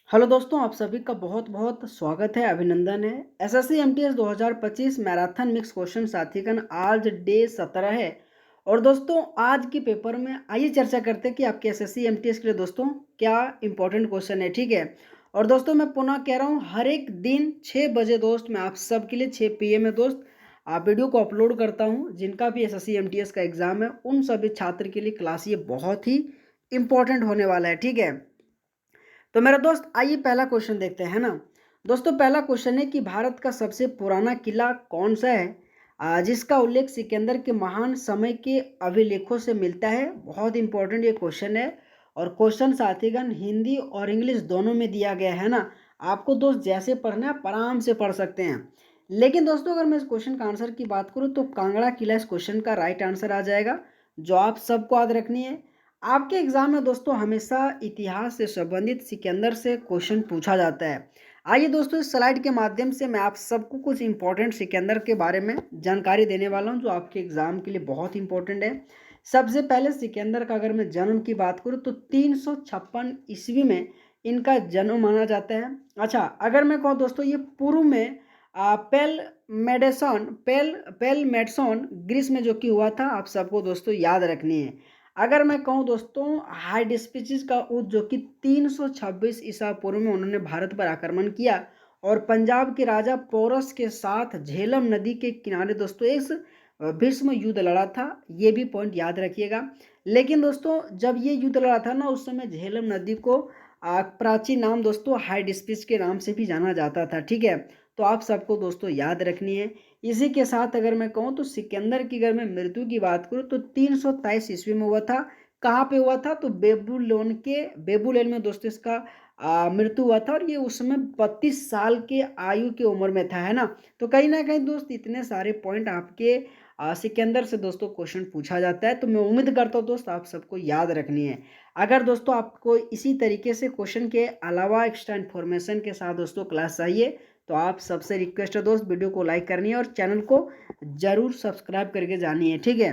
Hello दोस्तों, आप सभी का बहुत बहुत स्वागत है, अभिनंदन है। SSC MTS 2025 marathon mix question साथीगण आज डे 17 है। और दोस्तों आज के पेपर में आइए चर्चा करते हैं कि आपके एसएससी एमटीएस के लिए दोस्तों क्या इंपॉर्टेंट क्वेश्चन है। ठीक है। और दोस्तों मैं पुनः कह रहा हूँ, हर एक दिन 6 बजे दोस्त मैं आप सब के लिए 6 PM में दोस्त आप वीडियो को अपलोड करता हूँ। जिनका भी एसएससी एमटीएस का एग्जाम है उन सभी छात्र के लिए क्लास ये बहुत ही इंपॉर्टेंट होने वाला है। ठीक है। तो मेरा दोस्त आइए पहला क्वेश्चन देखते हैं ना। दोस्तों पहला क्वेश्चन है कि भारत का सबसे पुराना किला कौन सा है जिसका उल्लेख सिकंदर के महान समय के अभिलेखों से मिलता है। बहुत इंपॉर्टेंट ये क्वेश्चन है। और क्वेश्चन साथीगण हिंदी और इंग्लिश दोनों में दिया गया है ना। आपको दोस्त जैसे पढ़ना है आप आराम से पढ़ सकते हैं। लेकिन दोस्तों अगर मैं इस क्वेश्चन का आंसर की बात करूं तो कांगड़ा किला इस क्वेश्चन का राइट आंसर आ जाएगा, जो आप सबको याद रखनी है। आपके एग्जाम में दोस्तों हमेशा इतिहास से संबंधित सिकंदर से क्वेश्चन पूछा जाता है। आइए दोस्तों इस स्लाइड के माध्यम से मैं आप सबको कुछ इंपॉर्टेंट सिकंदर के बारे में जानकारी देने वाला हूं, जो आपके एग्जाम के लिए बहुत इंपॉर्टेंट है। सबसे पहले सिकंदर का अगर मैं जन्म की बात करूं तो 356 ईस्वी में इनका जन्म माना जाता है। अच्छा, अगर मैं कहूँ दोस्तों ये पूर्व में पेल मेडेसन पेल पेल मेडसोन ग्रीस में जो कि हुआ था, आप सबको दोस्तों याद रखनी है। अगर मैं कहूँ दोस्तों हाइडेस्पिसिस का उद जो कि 326 ईसा पूर्व में उन्होंने भारत पर आक्रमण किया और पंजाब के राजा पोरस के साथ झेलम नदी के किनारे दोस्तों इस भीष्म युद्ध लड़ा था। ये भी पॉइंट याद रखिएगा। लेकिन दोस्तों जब ये युद्ध लड़ा था ना उस समय झेलम नदी को प्राचीन नाम दोस्तों हाइडेस्पिस के नाम से भी जाना जाता था। ठीक है। तो आप सबको दोस्तों याद रखनी है। इसी के साथ अगर मैं कहूँ तो सिकंदर की अगर मैं मृत्यु की बात करूँ तो 323 ईस्वी में हुआ था। कहाँ पे हुआ था तो बेबुलोन में दोस्तों इसका मृत्यु हुआ था। और ये उस समय 32 साल के आयु की उम्र में था, है ना। तो कहीं ना कहीं दोस्त इतने सारे पॉइंट आपके सिकंदर से दोस्तों क्वेश्चन पूछा जाता है। तो मैं उम्मीद करता हूँ दोस्त आप सबको याद रखनी है। अगर दोस्तों आपको इसी तरीके से क्वेश्चन के अलावा एक्स्ट्रा इन्फॉर्मेशन के साथ दोस्तों क्लास चाहिए तो आप सबसे रिक्वेस्ट है दोस्त वीडियो को लाइक करनी है और चैनल को जरूर सब्सक्राइब करके जानी है। ठीक है।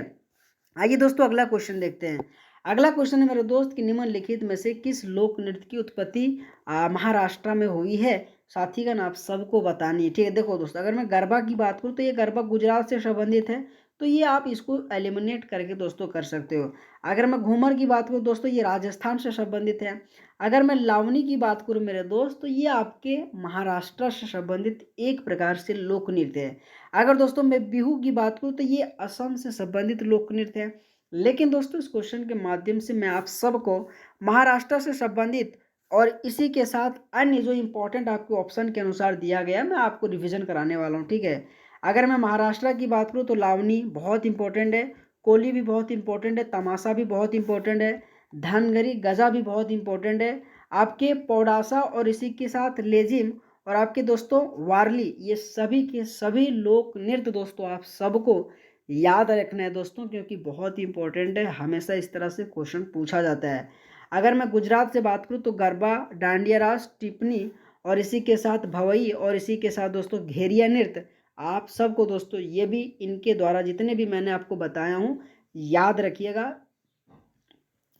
आइए दोस्तों अगला क्वेश्चन देखते हैं। अगला क्वेश्चन है मेरे दोस्त कि निम्नलिखित में से किस लोक नृत्य की उत्पत्ति महाराष्ट्र में हुई है। साथीगण आप सबको बतानी है। ठीक है। देखो दोस्तों अगर मैं गरबा की बात करूँ तो ये गरबा गुजरात से संबंधित है। तो ये आप इसको एलिमिनेट करके दोस्तों कर सकते हो। अगर मैं घूमर की बात करूँ दोस्तों ये राजस्थान से संबंधित है। अगर मैं लावनी की बात करूँ मेरे दोस्त तो ये आपके महाराष्ट्र से संबंधित एक प्रकार से लोक नृत्य है। अगर दोस्तों मैं बिहू की बात करूँ तो ये असम से संबंधित लोक नृत्य है। लेकिन दोस्तों इस क्वेश्चन के माध्यम से मैं आप सबको महाराष्ट्र से संबंधित और इसी के साथ अन्य जो इंपॉर्टेंट आपको ऑप्शन के अनुसार दिया गया मैं आपको रिवीजन कराने वाला हूँ। ठीक है। अगर मैं महाराष्ट्र की बात करूँ तो लावनी बहुत इंपॉर्टेंट है, कोली भी बहुत इंपॉर्टेंट है, तमाशा भी बहुत इंपॉर्टेंट है, धनगरी गजा भी बहुत इंपॉर्टेंट है, आपके पौडासा और इसी के साथ लेजिम और आपके दोस्तों वारली, ये सभी के सभी लोक नृत्य दोस्तों आप सबको याद रखना है दोस्तों, क्योंकि बहुत ही इंपॉर्टेंट है। हमेशा इस तरह से क्वेश्चन पूछा जाता है। अगर मैं गुजरात से बात करूँ तो गरबा, डांडिया रास, टिप्पणी और इसी के साथ भवई और इसी के साथ दोस्तों घेरिया नृत्य, आप सबको दोस्तों ये भी इनके द्वारा जितने भी मैंने आपको बताया हूँ याद रखिएगा।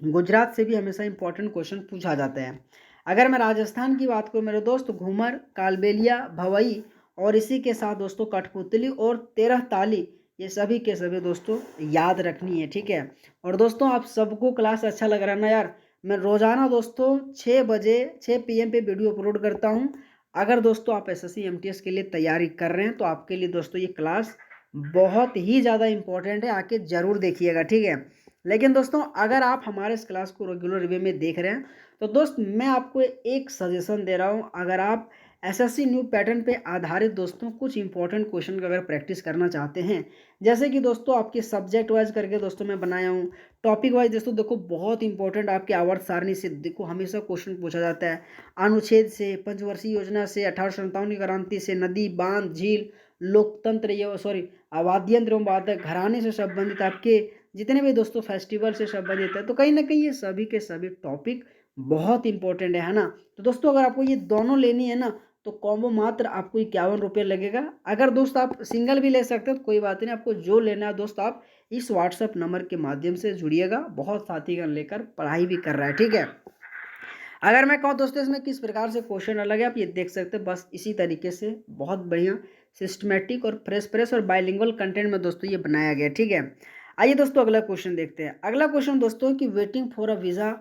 गुजरात से भी हमेशा इंपॉर्टेंट क्वेश्चन पूछा जाता है। अगर मैं राजस्थान की बात करूँ मेरे दोस्त घूमर, कालबेलिया, भवई और इसी के साथ दोस्तों कठपुतली और 13 ताली, ये सभी के सभी दोस्तों याद रखनी है। ठीक है। और दोस्तों आप सबको क्लास अच्छा लग रहा है ना यार। मैं रोजाना दोस्तों 6 बजे 6 PM पे वीडियो अपलोड करता हूँ। अगर दोस्तों आप एसएससी एमटीएस के लिए तैयारी कर रहे हैं तो आपके लिए दोस्तों ये क्लास बहुत ही ज़्यादा इंपॉर्टेंट है, आके ज़रूर देखिएगा। ठीक है। लेकिन दोस्तों अगर आप हमारे इस क्लास को रेगुलर रिव्यू में देख रहे हैं तो दोस्त मैं आपको एक सजेशन दे रहा हूं। अगर आप एसएससी न्यू पैटर्न पे आधारित दोस्तों कुछ इंपॉर्टेंट क्वेश्चन का अगर प्रैक्टिस करना चाहते हैं, जैसे कि दोस्तों आपके सब्जेक्ट वाइज करके दोस्तों मैं बनाया हूं, टॉपिक वाइज दोस्तों देखो बहुत इंपॉर्टेंट आपके आवर्त सारणी से देखो हमेशा क्वेश्चन पूछा जाता है। अनुच्छेद से, पंचवर्षीय योजना से, 1857 की क्रांति से, नदी, बांध, झील, लोकतंत्र ये सॉरी वाद्यंत्र एवं वादक घराने से संबंधित आपके जितने भी दोस्तों फेस्टिवल से संबंधित है, तो कहीं ना कहीं ये सभी के सभी टॉपिक बहुत इंपॉर्टेंट है ना। तो दोस्तों अगर आपको ये दोनों लेनी है ना तो कॉम्बो मात्र आपको 51 रुपये लगेगा। अगर दोस्त आप सिंगल भी ले सकते हो तो कोई बात नहीं, आपको जो लेना है दोस्त आप इस व्हाट्सएप नंबर के माध्यम से जुड़िएगा। बहुत साथीगण लेकर पढ़ाई भी कर रहा है। ठीक है। अगर मैं कहूँ दोस्तों इसमें किस प्रकार से क्वेश्चन अलग है, आप ये देख सकते हैं बस इसी तरीके से, बहुत बढ़िया सिस्टमेटिक और फ्रेश फ्रेश और बाइलिंगुअल कंटेंट में दोस्तों ये बनाया गया, ठीक है। आइए दोस्तों अगला क्वेश्चन देखते हैं। अगला क्वेश्चन दोस्तों कि वेटिंग फॉर अ वीज़ा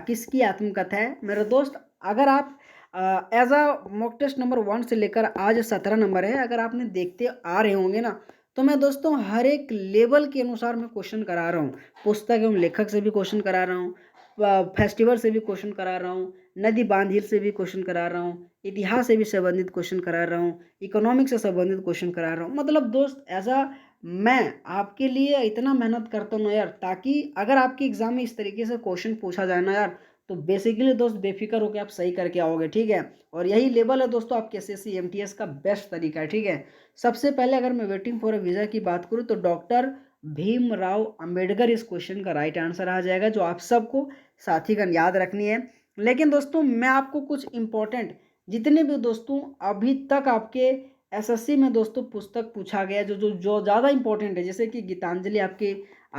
किसकी आत्मकथा है। मेरे दोस्त अगर आप as a mock test number 1 से लेकर आज 17 नंबर है, अगर आपने देखते आ रहे होंगे ना, तो मैं दोस्तों हर एक लेवल के अनुसार मैं क्वेश्चन करा रहा हूँ। पुस्तक एवं लेखक से भी क्वेश्चन करा रहा हूँ, फेस्टिवल से भी क्वेश्चन करा रहा हूँ, नदी बांध झील से भी क्वेश्चन करा रहा हूँ, इतिहास से भी संबंधित क्वेश्चन करा रहा हूँ, इकोनॉमिक्स से संबंधित क्वेश्चन करा रहा हूँ। मतलब दोस्त ऐसा मैं आपके लिए इतना मेहनत करता हूँ ना यार, ताकि अगर आपके एग्जाम में इस तरीके से क्वेश्चन पूछा जाए ना यार, तो बेसिकली दोस्त बेफिक्र होकर आप सही करके आओगे, ठीक है। और यही लेवल है दोस्तों आपके एसएससी एमटीएस का बेस्ट तरीका है, ठीक है। सबसे पहले अगर मैं वेटिंग फॉर अ वीज़ा की बात करूँ तो डॉक्टर भीमराव अंबेडकर इस क्वेश्चन का राइट आंसर आ जाएगा, जो आप सबको साथीगण याद रखनी है। लेकिन दोस्तों मैं आपको कुछ इंपॉर्टेंट जितने भी दोस्तों अभी तक आपके एसएससी में दोस्तों पुस्तक पूछा गया जो जो जो ज़्यादा इंपॉर्टेंट है, जैसे कि गीतांजलि आपके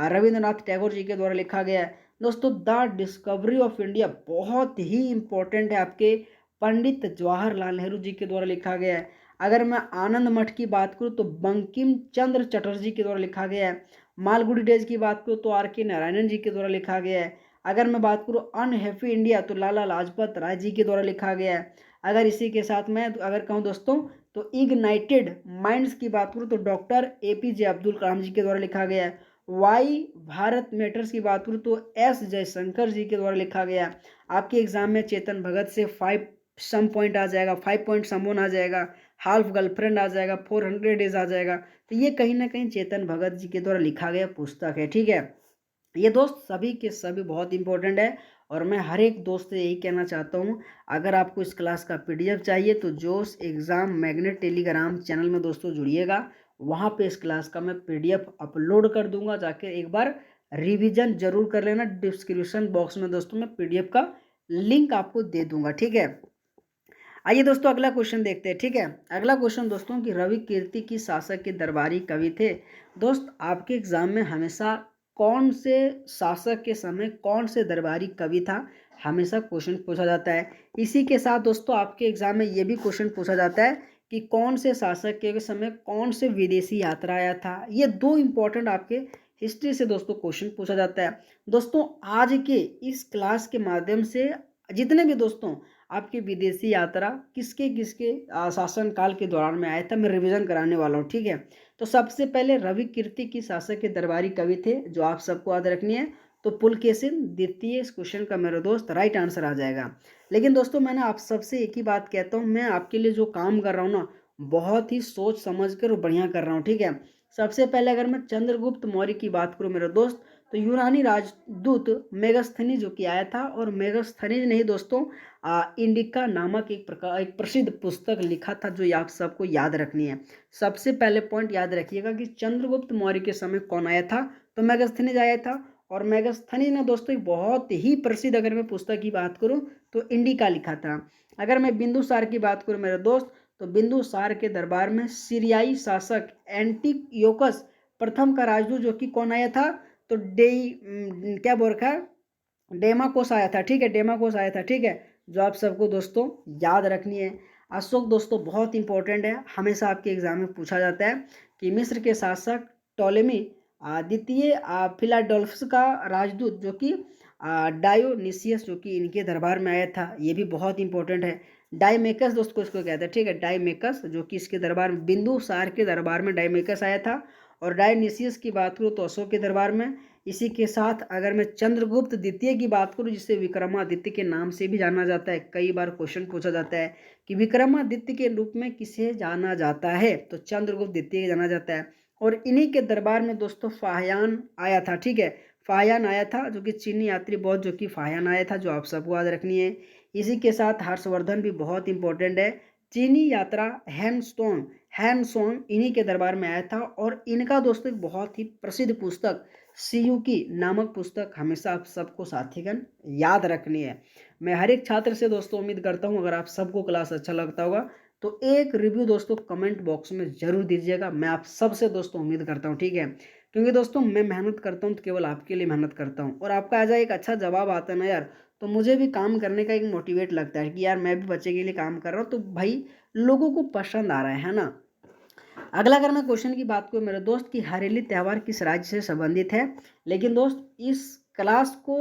रविंद्रनाथ टैगोर जी के द्वारा लिखा गया है दोस्तों। द डिस्कवरी ऑफ इंडिया बहुत ही इंपॉर्टेंट है, आपके पंडित जवाहरलाल नेहरू जी के द्वारा लिखा गया है। अगर मैं आनंद मठ की बात करूँ तो बंकिम चंद्र चटर्जी के द्वारा लिखा गया है। मालगुडी डेज की बात करूँ तो आर के नारायणन जी के द्वारा लिखा गया है। अगर मैं बात करूँ अनहैप्पी इंडिया तो लाला लाजपत राय जी के द्वारा लिखा गया है। अगर इसी के साथ मैं अगर कहूँ दोस्तों तो इग्नाइटेड माइंड्स की बात करूँ तो डॉक्टर एपीजे अब्दुल कलाम जी के द्वारा लिखा गया है। वाई भारत मैटर्स की बात करूँ तो एस जयशंकर जी के द्वारा लिखा गया। आपके एग्जाम में चेतन भगत से 5 सम पॉइंट आ जाएगा, 5 पॉइंट समवन आ जाएगा, हाल्फ गर्लफ्रेंड आ जाएगा, 400 डेज आ जाएगा। तो ये कहीं ना कहीं चेतन भगत जी के द्वारा लिखा गया पुस्तक है, ठीक है। ये दोस्त सभी के सभी बहुत इंपॉर्टेंट है। और मैं हर एक दोस्त से यही कहना चाहता हूँ, अगर आपको इस क्लास का पीडीएफ चाहिए तो जोश एग्ज़ाम मैग्नेट टेलीग्राम चैनल में दोस्तों जुड़िएगा। वहाँ पे इस क्लास का मैं पीडीएफ अपलोड कर दूंगा, जाके एक बार रिवीजन जरूर कर लेना। डिस्क्रिप्शन बॉक्स में दोस्तों मैं पीडीएफ का लिंक आपको दे दूंगा, ठीक है। आइए दोस्तों अगला क्वेश्चन देखते हैं, ठीक है। अगला क्वेश्चन दोस्तों कि रवि कीर्ति की शासक के दरबारी कवि थे। दोस्त आपके एग्जाम में हमेशा कौन से शासक के समय कौन से दरबारी कवि था, हमेशा क्वेश्चन पूछा जाता है। इसी के साथ दोस्तों आपके एग्जाम में ये भी क्वेश्चन पूछा जाता है कि कौन से शासक के समय कौन से विदेशी यात्रा आया था। ये दो इंपॉर्टेंट आपके हिस्ट्री से दोस्तों क्वेश्चन पूछा जाता है। दोस्तों आज के इस क्लास के माध्यम से जितने भी दोस्तों आपकी विदेशी यात्रा किसके किसके शासन काल के दौरान में आया था, मैं रिवीजन कराने वाला हूँ, ठीक है। तो सबसे पहले रवि कीर्ति की शासक के दरबारी कवि थे, जो आप सबको याद रखनी है। तो पुलकेशिन द्वितीय इस क्वेश्चन का मेरा दोस्त राइट आंसर आ जाएगा। लेकिन दोस्तों मैंने आप सबसे एक ही बात कहता हूँ, मैं आपके लिए जो काम कर रहा हूँ ना, बहुत ही सोच समझ कर और बढ़िया कर रहा हूँ, ठीक है। सबसे पहले अगर मैं चंद्रगुप्त मौर्य की बात करूँ मेरे दोस्त, तो यूनानी राजदूत मेगास्थनीज जो कि आया था, और मेगास्थनीज ने ही दोस्तों इंडिका नामक एक प्रसिद्ध पुस्तक लिखा था, जो आप सबको याद रखनी है। सबसे पहले पॉइंट याद रखिएगा कि चंद्रगुप्त मौर्य के समय कौन आया था, तो मेगास्थनीज आया था। और मेगास्थनीज ने दोस्तों एक बहुत ही प्रसिद्ध, अगर मैं पुस्तक की बात करूं तो इंडिका लिखा था। अगर मैं बिंदुसार की बात करूं मेरे दोस्त, तो बिंदुसार के दरबार में सीरियाई शासक एंटियोकस प्रथम का राजदूत जो कि कौन आया था, तो क्या बोल रखा है, डेमाकोस आया था, ठीक है, डेमाकोस आया था, ठीक है। जो आप सबको दोस्तों याद रखनी है। अशोक दोस्तों बहुत इंपॉर्टेंट है, हमेशा आपके एग्जाम में पूछा जाता है कि मिस्र के शासक टोलेमी द्वितीय फिलाडेल्फस का राजदूत जो कि डायोनिसियस जो कि इनके दरबार में आया था, ये भी बहुत इंपॉर्टेंट है। डाइमेकस दोस्तों इसको कहते हैं, ठीक है, डाइमेकस जो कि इसके दरबार में बिंदुसार के दरबार में डाइमेकस आया था। और डायोनिसियस की बात करूँ तो अशोक के दरबार में। इसी के साथ अगर मैं चंद्रगुप्त द्वितीय की बात करूं, जिसे विक्रमादित्य के नाम से भी जाना जाता है, कई बार क्वेश्चन पूछा जाता है कि विक्रमादित्य के रूप में किसे जाना जाता है, तो चंद्रगुप्त द्वितीय जाना जाता है। और इन्हीं के दरबार में दोस्तों फाहयान आया था, ठीक है, फाहयान आया था, जो कि चीनी यात्री बौद्ध जो कि फाहयान आया था, जो आप सबको याद रखनी है। इसी के साथ हर्षवर्धन भी बहुत इंपॉर्टेंट है। चीनी यात्रा हैंसोंग इन्हीं के दरबार में आया था। और इनका दोस्तों एक बहुत ही प्रसिद्ध पुस्तक सीयूकी नामक पुस्तक हमेशा आप सबको साथीगण याद रखनी है। मैं हर एक छात्र से दोस्तों उम्मीद करता हूं, अगर आप सबको क्लास अच्छा लगता होगा तो एक रिव्यू दोस्तों कमेंट बॉक्स में जरूर दीजिएगा। मैं आप सबसे दोस्तों उम्मीद करता हूं, ठीक है, क्योंकि दोस्तों मैं मेहनत करता हूं तो केवल आपके लिए मेहनत करता हूं। और आपका ऐसा एक अच्छा जवाब आता है ना यार, तो मुझे भी काम करने का एक मोटिवेट लगता है कि यार मैं भी बच्चे के लिए काम कर रहा हूँ, तो भाई लोगों को पसंद आ रहा है ना। अगला अगर मैं क्वेश्चन की बात करूँ मेरे दोस्त कि हरेली त्यौहार किस राज्य से संबंधित है। लेकिन दोस्त इस क्लास को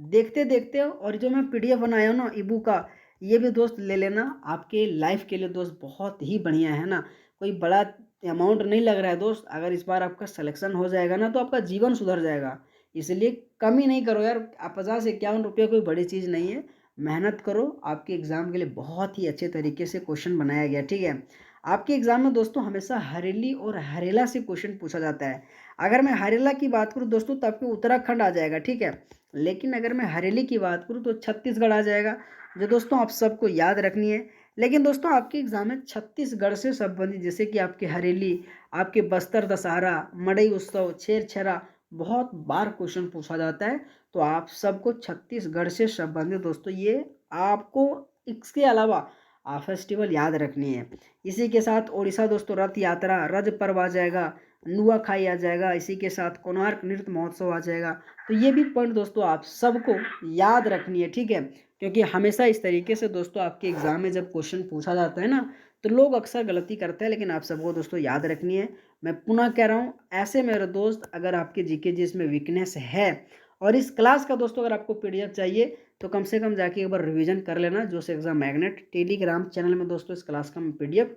देखते देखते और जो मैं पीडीएफ बनाया हूँ ना ई बुक का, ये भी दोस्त ले लेना, आपके लाइफ के लिए दोस्त बहुत ही बढ़िया है ना। कोई बड़ा अमाउंट नहीं लग रहा है दोस्त, अगर इस बार आपका सिलेक्शन हो जाएगा ना तो आपका जीवन सुधर जाएगा। इसलिए कमी नहीं करो यार, 50-51 रुपये कोई बड़ी चीज़ नहीं है। मेहनत करो, आपके एग्ज़ाम के लिए बहुत ही अच्छे तरीके से क्वेश्चन बनाया गया, ठीक है। आपके एग्जाम में दोस्तों हमेशा हरेली और हरेला से क्वेश्चन पूछा जाता है। अगर मैं हरेला की बात करूं दोस्तों तो आपको उत्तराखंड आ जाएगा, ठीक है। लेकिन अगर मैं हरेली की बात करूं तो छत्तीसगढ़ आ जाएगा, जो दोस्तों आप सबको याद रखनी है। लेकिन दोस्तों आपके एग्जाम में छत्तीसगढ़ से संबंधित जैसे कि आपके हरेली, आपके बस्तर दशहरा, मड़ई उत्सव, छेरछेरा बहुत बार क्वेश्चन पूछा जाता है। तो आप सबको छत्तीसगढ़ से संबंधित दोस्तों ये आपको इसके अलावा फेस्टिवल याद रखनी है। इसी के साथ उड़ीसा दोस्तों रथ यात्रा, रज पर्व आ जाएगा, नुआखाई आ जाएगा, इसी के साथ कोणार्क नृत्य महोत्सव आ जाएगा। तो ये भी पॉइंट दोस्तों आप सबको याद रखनी है, ठीक है। क्योंकि हमेशा इस तरीके से दोस्तों आपके एग्जाम में जब क्वेश्चन पूछा जाता है ना तो लोग अक्सर गलती करते हैं, लेकिन आप सबको दोस्तों याद रखनी है। मैं पुनः कह रहा हूँ, ऐसे मेरे दोस्त अगर आपके जीके जिसमें वीकनेस है और इस क्लास का दोस्तों अगर आपको पीडीएफ चाहिए तो कम से कम जाके एक बार रिवीजन कर लेना। जोश एग्जाम मैग्नेट टेलीग्राम चैनल में दोस्तों इस क्लास का मैं पीडीएफ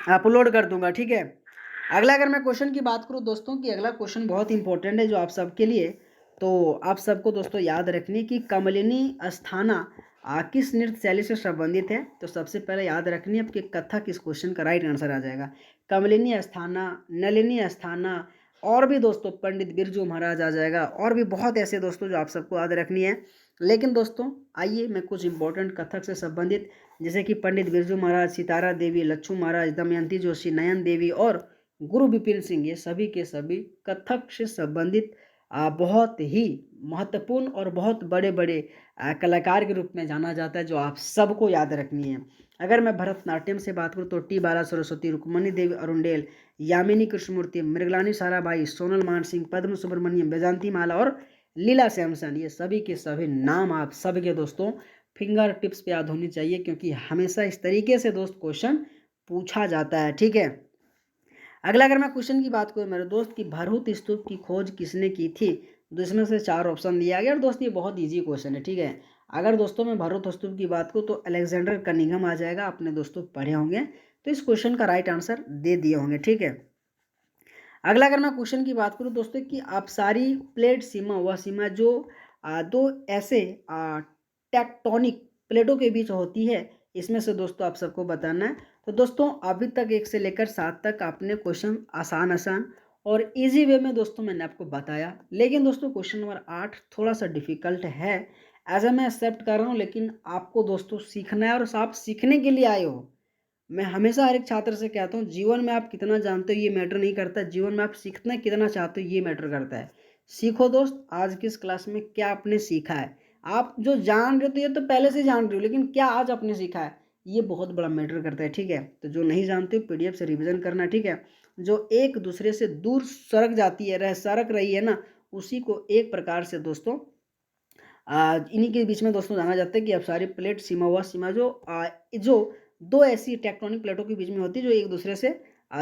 अपलोड कर दूंगा, ठीक है। अगला अगर मैं क्वेश्चन की बात करूं दोस्तों कि अगला क्वेश्चन बहुत इंपॉर्टेंट है जो आप सबके लिए, तो आप सबको दोस्तों याद रखनी कि कमलिनी अस्थाना किस नृत्य शैली से संबंधित है। तो सबसे पहले याद रखनी है आपके कथक इस क्वेश्चन का राइट आंसर आ जाएगा। कमलिनी अस्थाना, नलिनी अस्थाना, और भी दोस्तों पंडित बिरजू महाराज आ जाएगा, और भी बहुत ऐसे दोस्तों जो आप सबको याद रखनी है। लेकिन दोस्तों आइए मैं कुछ इंपॉर्टेंट कथक से संबंधित जैसे कि पंडित बिरजू महाराज, सितारा देवी, लच्छू महाराज, दमयंती जोशी, नयन देवी और गुरु विपिन सिंह, ये सभी के सभी कथक से संबंधित बहुत ही महत्वपूर्ण और बहुत बड़े बड़े कलाकार के रूप में जाना जाता है, जो आप सबको याद रखनी है। अगर मैं भरतनाट्यम से बात करूँ तो टी बाला सरस्वती, रुक्मणी देवी अरुंडेल, यामिनी कृष्णमूर्ति, मृगलानी साराभाई, सोनल मानसिंह, पद्म सुब्रमण्यम, बैजंती माला और लीला सैमसन, ये सभी के सभी नाम आप सबके दोस्तों फिंगर टिप्स पे याद होनी चाहिए, क्योंकि हमेशा इस तरीके से दोस्त क्वेश्चन पूछा जाता है, ठीक है। अगला अगर मैं क्वेश्चन की बात करूँ मेरे दोस्त की भरूच स्तूप की खोज किसने की थी, तो इसमें से 4 ऑप्शन दिया गया। और दोस्त ये बहुत इजी क्वेश्चन है, ठीक है। अगर दोस्तों मैं भरूच स्तूप की बात करूँ तो अलेक्जेंडर कनिंघम आ जाएगा, अपने दोस्तों पढ़े होंगे तो इस क्वेश्चन का राइट आंसर दे दिए होंगे, ठीक है। अगला अगर मैं क्वेश्चन की बात करूँ दोस्तों कि अपसारी प्लेट सीमा, वह सीमा जो दो ऐसे टेक्टोनिक प्लेटों के बीच होती है, इसमें से दोस्तों आप सबको बताना है। तो दोस्तों अभी तक 1 से लेकर 7 तक आपने क्वेश्चन आसान आसान और इजी वे में दोस्तों मैंने आपको बताया। लेकिन दोस्तों क्वेश्चन नंबर 8 थोड़ा सा डिफिकल्ट है, ऐसा मैं एक्सेप्ट कर रहा हूँ, लेकिन आपको दोस्तों सीखना है और आप सीखने के लिए आए हो। मैं हमेशा हर एक छात्र से कहता हूँ जीवन में आप कितना जानते हो ये मैटर नहीं करता, जीवन में आप सीखना कितना चाहते हो ये मैटर करता है। सीखो दोस्त, आज की इस क्लास में क्या आपने सीखा है। आप जो जान रहे हो तो ये तो पहले से जान रहे हो, लेकिन क्या आज आपने सीखा है ये बहुत बड़ा मैटर करता है, ठीक है। तो जो नहीं जानते हो पीडीएफ से रिवीजन करना, ठीक है। जो एक दूसरे से दूर सरक जाती है सरक रही है ना, उसी को एक प्रकार से दोस्तों इन्हीं के बीच में दोस्तों जाना जाता है कि अब सारी प्लेट सीमा व सीमा जो दो ऐसी टेक्टोनिक प्लेटों के बीच में होती है जो एक दूसरे से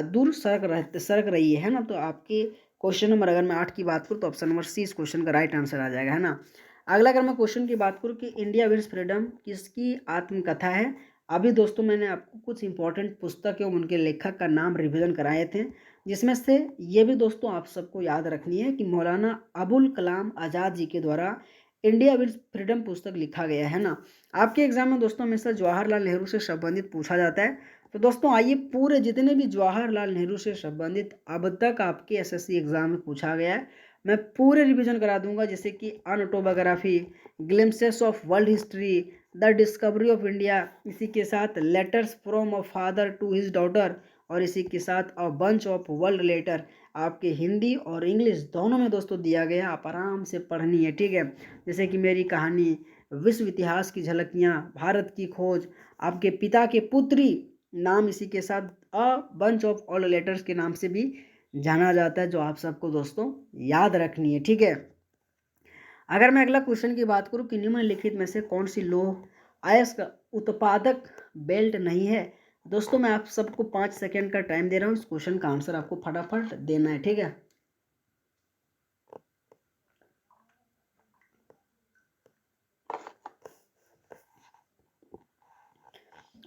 दूर सरक रही है ना। तो आपके क्वेश्चन नंबर अगर मैं 8 की बात करूँ तो ऑप्शन नंबर सी इस क्वेश्चन का राइट आंसर आ जाएगा, है ना। अगला अगर मैं क्वेश्चन की बात करूँ कि इंडिया विंस फ्रीडम किसकी आत्मकथा है। अभी दोस्तों मैंने आपको कुछ इंपॉर्टेंट पुस्तक एवं उनके लेखक का नाम रिवीजन कराए थे, जिसमें से ये भी दोस्तों आप सबको याद रखनी है कि मौलाना अबुल कलाम आज़ाद जी के द्वारा इंडिया विद फ्रीडम पुस्तक लिखा गया है ना। आपके एग्जाम में दोस्तों हमेशा जवाहरलाल नेहरू से संबंधित पूछा जाता है। तो दोस्तों आइए पूरे जितने भी जवाहरलाल नेहरू से संबंधित अब तक आपके एसएससी एग्जाम में पूछा गया है मैं पूरे रिवीजन करा दूंगा, जैसे कि an autobiography, glimpses of world history, the discovery of India, इसी के साथ letters from a father to his daughter, और इसी के साथ a bunch of world letter. आपके हिंदी और इंग्लिश दोनों में दोस्तों दिया गया, आप आराम से पढ़नी है, ठीक है। जैसे कि मेरी कहानी, विश्व इतिहास की झलकियाँ, भारत की खोज, आपके पिता के पुत्री नाम, इसी के साथ a bunch of all letters के नाम से भी जाना जाता है, जो आप सबको दोस्तों याद रखनी है, ठीक है। अगर मैं अगला क्वेश्चन की बात करूँ कि निम्नलिखित में से कौन सी लौह अयस्क उत्पादक बेल्ट नहीं है। दोस्तों मैं आप सबको 5 सेकेंड का टाइम दे रहा हूँ, इस क्वेश्चन का आंसर आपको फटाफट देना है, ठीक है।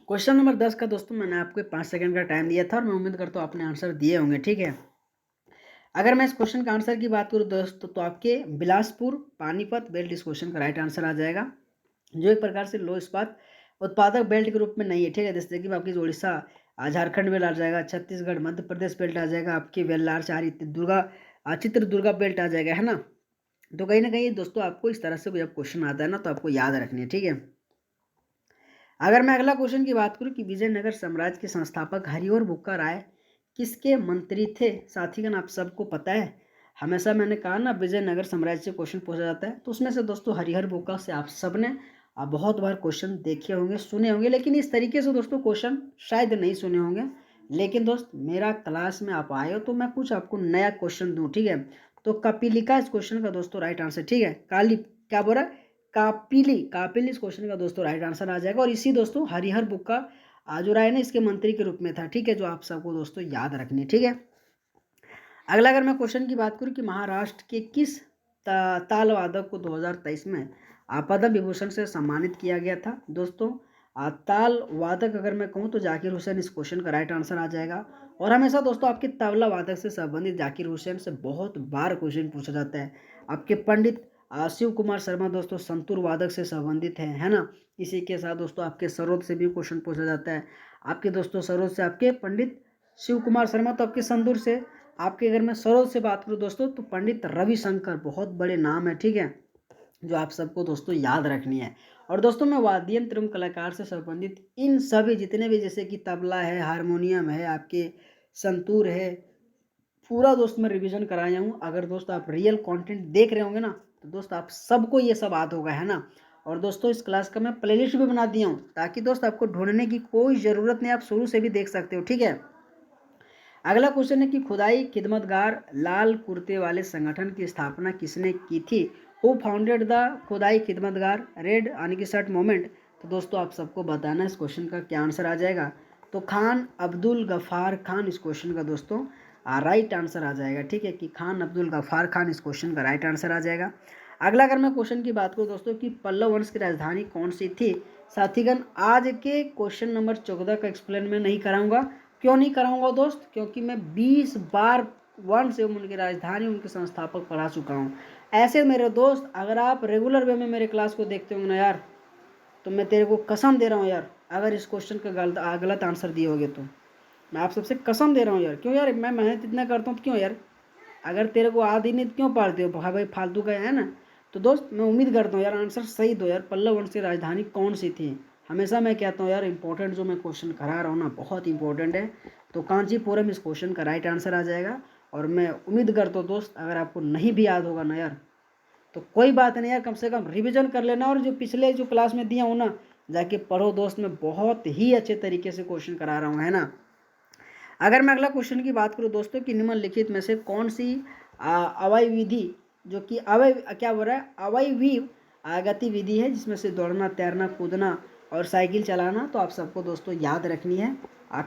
क्वेश्चन नंबर 10 का दोस्तों मैंने आपको 5 सेकेंड का टाइम दिया था और मैं उम्मीद करता हूँ आपने आंसर दिए होंगे, ठीक है। अगर मैं इस क्वेश्चन का आंसर की बात करूँ दोस्तों तो आपके बिलासपुर पानीपत बेल्ट इस क्वेश्चन का राइट आंसर आ जाएगा, जो एक प्रकार से लो इस्पात उत्पादक बेल्ट के रूप में नहीं है, ठीक है। जैसे कि आपकी उड़ीसा झारखंड बेल्ट आ जाएगा, छत्तीसगढ़ मध्य प्रदेश बेल्ट आ जाएगा, आपकी वेल्लार चार चित्रदुर्गा बेल्ट आ जाएगा, है ना। तो कहीं ना कहीं दोस्तों आपको इस तरह से जब क्वेश्चन आता है ना तो आपको याद रखनी है, ठीक है। अगर मैं अगला क्वेश्चन की बात करूं कि विजयनगर साम्राज्य के संस्थापक हरिहर बुक्का राय किसके मंत्री थे। साथीगण आप सबको पता है, हमेशा मैंने कहा ना विजयनगर साम्राज्य से क्वेश्चन पूछा जाता है, तो उसमें से दोस्तों हरिहर बुक्का से आप सबने बहुत बार क्वेश्चन देखे होंगे, सुने होंगे, लेकिन इस तरीके से दोस्तों क्वेश्चन शायद नहीं सुने होंगे। लेकिन दोस्त मेरा क्लास में आप आए हो तो मैं कुछ आपको नया क्वेश्चन दूँ, ठीक है। तो कपिलिका इस क्वेश्चन का दोस्तों राइट आंसर, ठीक है। काली क्या बोला, कापिली इस क्वेश्चन का दोस्तों राइट आंसर आ जाएगा। और इसी दोस्तों हरिहर बुक्का जो राय ना इसके मंत्री के रूप में था, ठीक है, जो आप सबको दोस्तों याद रखनी है, ठीक है। अगला अगर मैं क्वेश्चन की बात करूं कि महाराष्ट्र के किस ताल वादक को 2023 में पद्म विभूषण से सम्मानित किया गया था। दोस्तों ताल वादक अगर मैं कहूं तो जाकिर हुसैन इस क्वेश्चन का राइट आंसर आ जाएगा। और हमेशा दोस्तों आपके तबला वादक से संबंधित जाकिर हुसैन से बहुत बार क्वेश्चन पूछा जाता है। आपके पंडित शिव कुमार शर्मा दोस्तों संतूर वादक से संबंधित है ना। इसी के साथ दोस्तों आपके सरोद से भी क्वेश्चन पूछा जाता है। आपके दोस्तों सरोद से आपके पंडित शिव कुमार शर्मा, तो आपके संतूर से आपके अगर मैं सरोद से बात करूँ दोस्तों तो पंडित रविशंकर, बहुत बड़े नाम है, ठीक है, जो आप सबको दोस्तों याद रखनी है। और दोस्तों मैं वाद्य यंत्र कलाकार से संबंधित इन सभी जितने भी जैसे कि तबला है, हारमोनियम है, आपके संतूर है, पूरा दोस्त मैं रिवीजन कराया हूँ। अगर दोस्त आप रियल कंटेंट देख रहे होंगे ना तो दोस्त आप सबको ये सब याद होगा, है ना। और दोस्तों इस क्लास का मैं प्लेलिस्ट भी बना दिया हूँ ताकि दोस्त आपको ढूंढने की कोई ज़रूरत नहीं, आप शुरू से भी देख सकते हो, ठीक है। अगला क्वेश्चन है कि खुदाई खिदमतगार लाल कुर्ते वाले संगठन की स्थापना किसने की थी। हु फाउंडेड द खुदाई खिदमतगार रेड यानी कि शर्ट मूवमेंट। तो दोस्तों आप सबको बताना इस क्वेश्चन का क्या आंसर आ जाएगा। तो खान अब्दुल गफ्फार खान इस क्वेश्चन का दोस्तों राइट आंसर आ जाएगा, ठीक है, कि खान अब्दुल गफ्फार खान इस क्वेश्चन का राइट आंसर आ जाएगा। अगला अगर मैं क्वेश्चन की बात करूँ दोस्तों कि पल्लव वंश की राजधानी कौन सी थी। साथीगण आज के क्वेश्चन नंबर 14 का एक्सप्लेन मैं नहीं कराऊंगा। क्यों नहीं कराऊंगा दोस्त, क्योंकि मैं 20 बार वंश एवं उनकी राजधानी उनके संस्थापक पढ़ा चुका हूँ। ऐसे मेरे दोस्त अगर आप रेगुलर वे में मेरे क्लास को देखते होंगे ना यार, तो मैं तेरे को कसम दे रहा हूँ यार, अगर इस क्वेश्चन का गलत आंसर दिए होगे तो मैं आप सबसे कसम दे रहा हूँ यार। क्यों यार, मैं मेहनत इतना करता हूँ तो क्यों यार, अगर तेरे को आदि नहीं तो क्यों पढ़ते हो भाई, फालतू का है ना। तो दोस्त मैं उम्मीद करता हूँ यार आंसर सही दो यार। पल्लव वंश की राजधानी कौन सी थी। हमेशा मैं कहता हूँ यार इंपॉर्टेंट जो मैं क्वेश्चन करा रहा हूँ ना बहुत इंपॉर्टेंट है। तो कांचीपुरम इस क्वेश्चन का राइट आंसर आ जाएगा। और मैं उम्मीद करता हूँ दोस्त अगर आपको नहीं भी याद होगा ना यार तो कोई बात नहीं यार, कम से कम रिवीजन कर लेना। और जो पिछले जो क्लास में दिया हूँ ना जाके पढ़ो दोस्त, मैं बहुत ही अच्छे तरीके से क्वेश्चन करा रहा हूँ, है ना। अगर मैं अगला क्वेश्चन की बात करूँ दोस्तों कि निम्नलिखित में से कौन सी अवयव विधि जो कि अवयव क्या बोल रहा है अवयवी गतिविधि है जिसमें से दौड़ना, तैरना, कूदना और साइकिल चलाना। तो आप सबको दोस्तों याद रखनी है।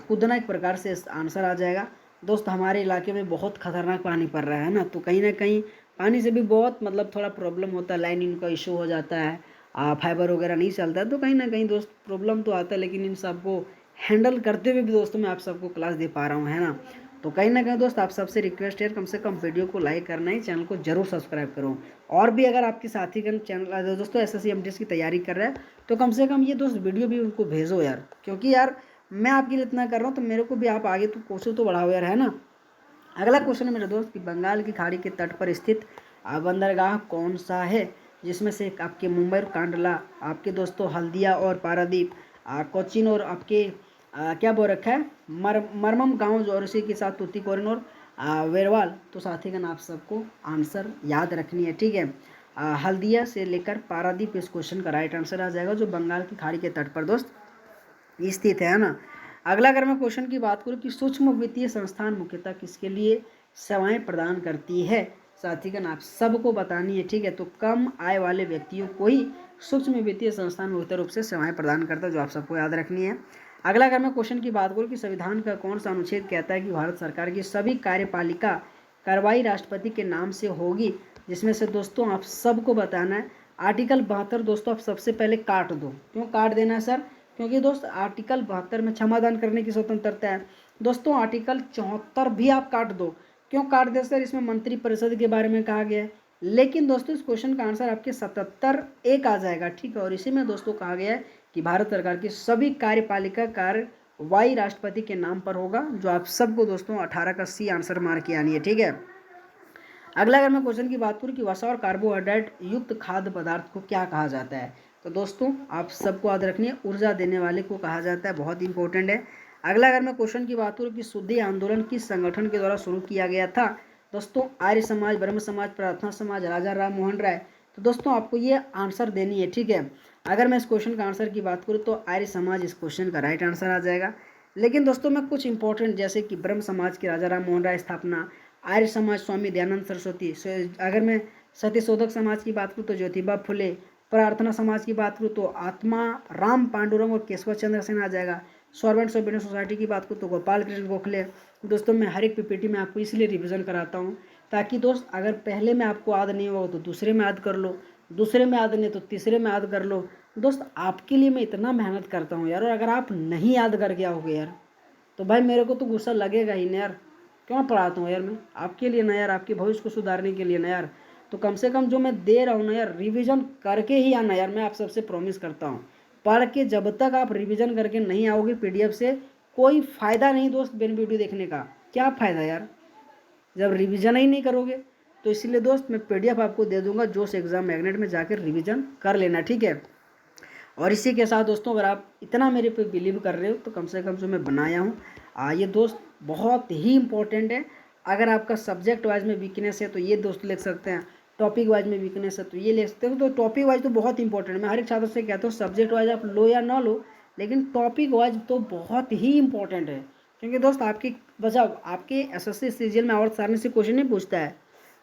कूदना एक प्रकार से आंसर आ जाएगा। दोस्त हमारे इलाके में बहुत खतरनाक पानी पड़ रहा है ना, तो कहीं ना कहीं पानी से भी बहुत मतलब थोड़ा प्रॉब्लम होता है, लाइन का इशू हो जाता है, फाइबर वगैरह नहीं चलता है, तो कहीं ना कहीं दोस्त प्रॉब्लम तो आता है। लेकिन इन सबको हैंडल करते हुए भी दोस्तों मैं आप सबको क्लास दे पा रहा हूँ, है ना। तो कहीं ना कहीं दोस्त आप सबसे रिक्वेस्ट है कम से कम वीडियो को लाइक करना है, चैनल को जरूर सब्सक्राइब करो। और भी अगर आपके साथीगण चैनल दोस्तों एसएससी एमटीएस की तैयारी कर रहे हैं तो कम से कम ये दोस्त वीडियो भी उनको भेजो यार, क्योंकि यार मैं आपके लिए इतना कर रहा हूँ तो मेरे को भी आप आगे तो कोशिश तो बढ़ाओ यार, है ना। अगला क्वेश्चन है मेरे दोस्त कि बंगाल की खाड़ी के तट पर स्थित बंदरगाह कौन सा है जिसमें से आपके मुंबई और कांडला, आपके दोस्तों हल्दिया और पारादीप, कोचीन और आपके क्या बोल रखा है मरमम गांव जो और इसी के साथ तूतीकोरिन और वेरवाल। तो साथीगण आप सबको आंसर याद रखनी है, ठीक है। हल्दिया से लेकर पारादीप इस क्वेश्चन का राइट आंसर आ जाएगा जो बंगाल की खाड़ी के तट पर दोस्त स्थित है ना। अगला अगर मैं क्वेश्चन की बात करूं कि सूक्ष्म वित्तीय संस्थान मुख्यतः किसके लिए सेवाएं प्रदान करती है। साथीगण आप सबको बतानी है, ठीक है। तो कम आय वाले व्यक्तियों को ही सूक्ष्म वित्तीय संस्थान बेहतर रूप से सेवाएं प्रदान करता है, जो आप सबको याद रखनी है। अगला अगर मैं क्वेश्चन की बात करूँ कि संविधान का कौन सा अनुच्छेद कहता है कि भारत सरकार की सभी कार्यपालिका कार्रवाई राष्ट्रपति के नाम से होगी, जिसमें से दोस्तों आप सबको बताना है आर्टिकल 72। दोस्तों आप सबसे पहले काट दो। क्यों काट देना है सर? क्योंकि दोस्त आर्टिकल 72 में क्षमादान करने की स्वतंत्रता है। दोस्तों आर्टिकल 74 भी आप काट दो। क्यों काट दे सर? इसमें मंत्रिपरिषद के बारे में कहा गया है। लेकिन दोस्तों इस क्वेश्चन का आंसर आपके 77 आ जाएगा, ठीक है। और इसी में दोस्तों कहा गया है कि भारत सरकार की सभी कार्यपालिका कार्यवाही राष्ट्रपति के नाम पर होगा, जो आप सबको दोस्तों 18 का सी आंसर मार के आनी है, ठीक है। अगला अगर मैं क्वेश्चन की बात करूँ कि वसा और कार्बोहाइड्रेट युक्त खाद्य पदार्थ को क्या कहा जाता है, तो दोस्तों आप सबको याद रखनी है ऊर्जा देने वाले को कहा जाता है, बहुत इंपॉर्टेंट है। अगला अगर मैं क्वेश्चन की बात करूँ कि शुद्धि आंदोलन किस संगठन के द्वारा शुरू किया गया था, दोस्तों आर्य समाज, ब्रह्म समाज, प्रार्थना समाज, राजा राम मोहन राय। तो दोस्तों आपको ये आंसर देनी है, ठीक है। अगर मैं इस क्वेश्चन का आंसर की बात करूँ तो आर्य समाज इस क्वेश्चन का राइट आंसर आ जाएगा। लेकिन दोस्तों मैं कुछ इंपॉर्टेंट जैसे कि ब्रह्म समाज की राजा राम मोहन राय स्थापना, आर्य समाज स्वामी दयानंद सरस्वती, अगर मैं सत्यशोधक समाज की बात करूँ तो ज्योतिबा फुले, प्रार्थना समाज की बात करूँ तो आत्मा राम पांडुरंग और केशव चंद्र सेन आ जाएगा, सर्वेंट्स ऑफ इंडियन सोसाइटी की बात करूँ तो गोपाल कृष्ण गोखले। दोस्तों मैं हर एक पीपीटी में आपको इसलिए रिवीजन कराता हूँ ताकि दोस्त अगर पहले में आपको याद नहीं होगा तो दूसरे में याद कर लो, दूसरे में याद नहीं तो तीसरे में याद कर लो। दोस्त आपके लिए मैं इतना मेहनत करता हूँ यार, और अगर आप नहीं याद करके आओगे यार तो भाई मेरे को तो गुस्सा लगेगा ही ना यार। क्यों पढ़ाता हूँ यार मैं आपके लिए ना यार, आपके भविष्य को सुधारने के लिए ना यार। तो कम से कम जो मैं दे रहा हूँ ना यार, रिवीजन करके ही आना यार, मैं आप सबसे प्रॉमिस करता हूँ। पढ़ के जब तक आप रिवीजन करके नहीं आओगे पीडीएफ से कोई फ़ायदा नहीं दोस्त मेरी वीडियो देखने का। क्या फ़ायदा यार जब रिवीजन ही नहीं करोगे? तो इसीलिए दोस्त मैं पीडीएफ आपको दे दूंगा, जोश एग्जाम मैग्नेट में जाकर रिवीजन कर लेना, ठीक है। और इसी के साथ दोस्तों अगर आप इतना मेरे पे बिलीव कर रहे हो तो कम से कम जो मैं बनाया हूँ ये दोस्त बहुत ही इंपॉर्टेंट है। अगर आपका सब्जेक्ट वाइज में वीकनेस है तो ये दोस्त लिख सकते हैं, टॉपिक वाइज में वीकनेस है तो ये लिख सकते हो। तो टॉपिक वाइज तो बहुत इंपॉर्टेंट है, मैं हर एक छात्र से कहता हूँ सब्जेक्ट वाइज आप लो या ना लो, लेकिन टॉपिक वाइज तो बहुत ही इंपॉर्टेंट है। क्योंकि दोस्त आपकी बचाओ आपके एसएससी सीजीएल में और सारणी से क्वेश्चन नहीं पूछता है,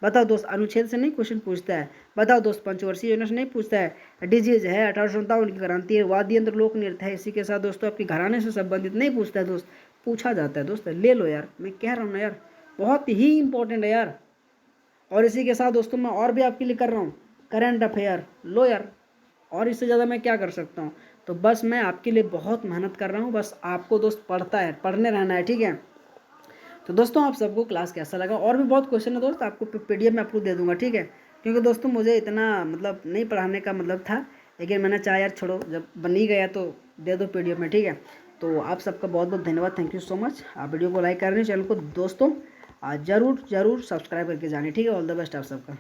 बताओ दोस्त अनुच्छेद से नहीं क्वेश्चन पूछता है, बताओ दोस्त पंचवर्षीय योजना से नहीं पूछता है, डिजीज है 1857 की क्रांति है, वाद्य यंत्र लोक नृत्य है, इसी के साथ दोस्तों आपके घराने से संबंधित नहीं पूछता है दोस्त, पूछा जाता है दोस्त। ले लो यार, मैं कह रहा हूँ ना यार बहुत ही इंपॉर्टेंट है यार। और इसी के साथ दोस्तों मैं और भी आपके लिए कर रहा हूँ करंट अफेयर, लो यार और इससे ज़्यादा मैं क्या कर सकता हूँ। तो बस मैं आपके लिए बहुत मेहनत कर रहा हूँ, बस आपको दोस्त पढ़ने रहना है, ठीक है। तो दोस्तों आप सबको क्लास कैसा लगा, और भी बहुत क्वेश्चन है दोस्त आपको पीडीएफ में आपको दे दूंगा, ठीक है। क्योंकि दोस्तों मुझे इतना मतलब नहीं पढ़ाने का मतलब था, लेकिन मैंने चाहा यार छोड़ो जब बन ही गया तो दे दो पीडीएफ में, ठीक है। तो आप सबका बहुत बहुत धन्यवाद, थैंक यू सो मच। आप वीडियो को लाइक कर रहे हैं, चैनल को दोस्तों ज़रूर सब्सक्राइब करके जाने, ठीक है। ऑल द बेस्ट आप सबका।